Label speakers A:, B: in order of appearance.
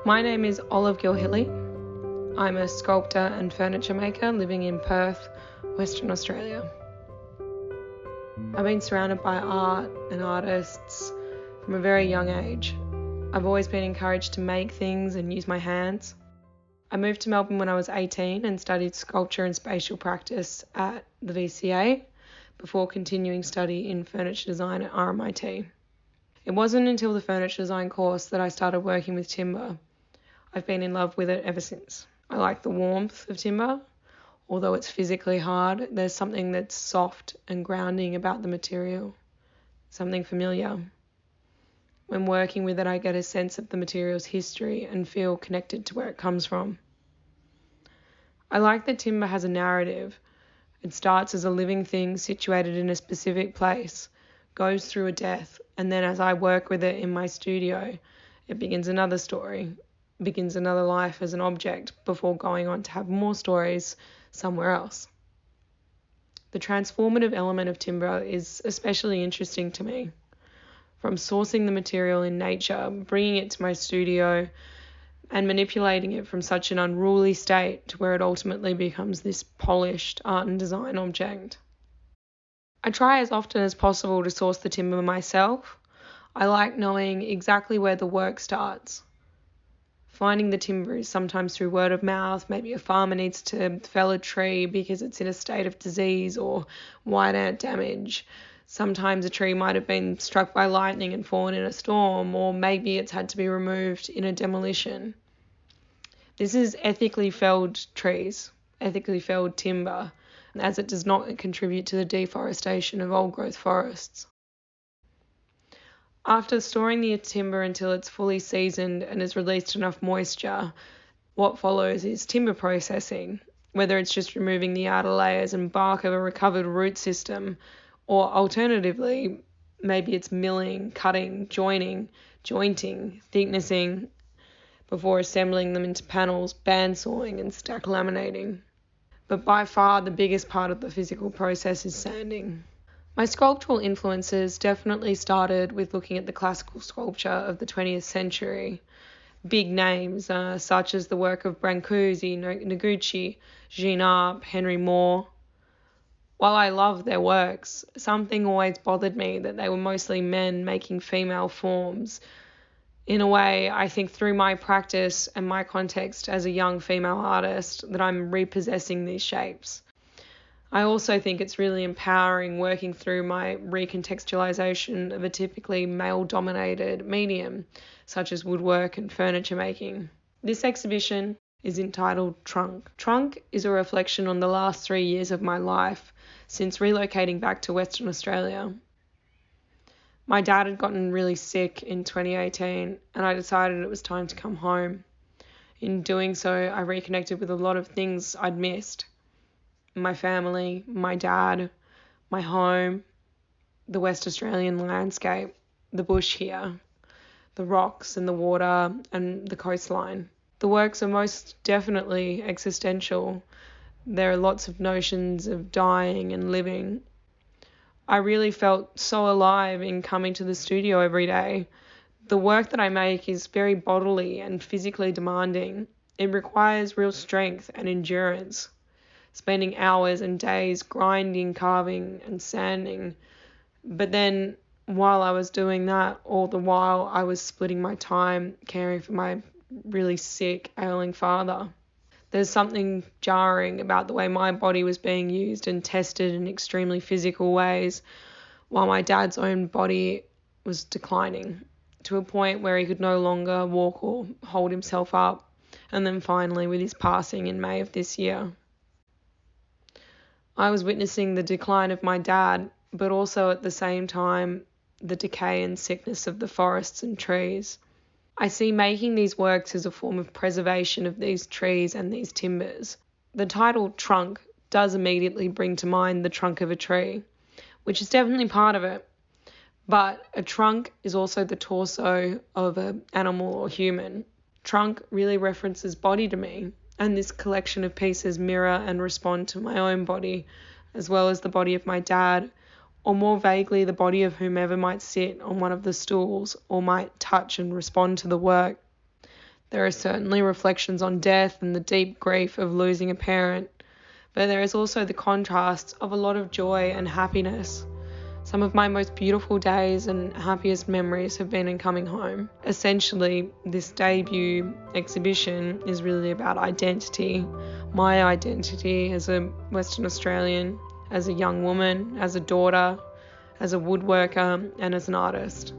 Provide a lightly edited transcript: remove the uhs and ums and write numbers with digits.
A: My name is Olive Gilhilly. I'm a sculptor and furniture maker living in Perth, Western Australia. I've been surrounded by art and artists from a very young age. I've always been encouraged to make things and use my hands. I moved to Melbourne when I was 18 and studied sculpture and spatial practice at the VCA before continuing study in furniture design at RMIT. It wasn't until the furniture design course that I started working with timber. I've been in love with it ever since. I like the warmth of timber. Although it's physically hard, there's something that's soft and grounding about the material, something familiar. When working with it, I get a sense of the material's history and feel connected to where it comes from. I like that timber has a narrative. It starts as a living thing situated in a specific place, goes through a death, and then as I work with it in my studio, it begins another story, begins another life as an object before going on to have more stories somewhere else. The transformative element of timber is especially interesting to me. From sourcing the material in nature, bringing it to my studio, and manipulating it from such an unruly state to where it ultimately becomes this polished art and design object. I try as often as possible to source the timber myself. I like knowing exactly where the work starts. Finding the timber is sometimes through word of mouth. Maybe a farmer needs to fell a tree because it's in a state of disease or white ant damage. Sometimes a tree might have been struck by lightning and fallen in a storm, or maybe it's had to be removed in a demolition. This is ethically felled trees, ethically felled timber, as it does not contribute to the deforestation of old-growth forests. After storing the timber until it's fully seasoned and has released enough moisture, what follows is timber processing, whether it's just removing the outer layers and bark of a recovered root system, or alternatively, maybe it's milling, cutting, jointing, thicknessing, before assembling them into panels, bandsawing and stack laminating. But by far the biggest part of the physical process is sanding. My sculptural influences definitely started with looking at the classical sculpture of the 20th century. Big names such as the work of Brancusi, Noguchi, Jean Arp, Henry Moore. While I love their works, something always bothered me that they were mostly men making female forms. In a way, I think through my practice and my context as a young female artist that I'm repossessing these shapes. I also think it's really empowering working through my recontextualization of a typically male-dominated medium, such as woodwork and furniture making. This exhibition is entitled Trunk. Trunk is a reflection on the last 3 years of my life since relocating back to Western Australia. My dad had gotten really sick in 2018 and I decided it was time to come home. In doing so, I reconnected with a lot of things I'd missed. My family, my dad, my home, the West Australian landscape, the bush here, the rocks and the water and the coastline. The works are most definitely existential. There are lots of notions of dying and living. I really felt so alive in coming to the studio every day. The work that I make is very bodily and physically demanding. It requires real strength and endurance. Spending hours and days grinding, carving and sanding. But then while I was doing that, all the while I was splitting my time caring for my really sick, ailing father. There's something jarring about the way my body was being used and tested in extremely physical ways, while my dad's own body was declining to a point where he could no longer walk or hold himself up, and then finally with his passing in May of this year. I was witnessing the decline of my dad, but also at the same time, the decay and sickness of the forests and trees. I see making these works as a form of preservation of these trees and these timbers. The title Trunk does immediately bring to mind the trunk of a tree, which is definitely part of it. But a trunk is also the torso of an animal or human. Trunk really references body to me. And this collection of pieces mirror and respond to my own body, as well as the body of my dad, or more vaguely the body of whomever might sit on one of the stools or might touch and respond to the work. There are certainly reflections on death and the deep grief of losing a parent, but there is also the contrast of a lot of joy and happiness. Some of my most beautiful days and happiest memories have been in coming home. Essentially, this debut exhibition is really about identity, my identity as a Western Australian, as a young woman, as a daughter, as a woodworker, and as an artist.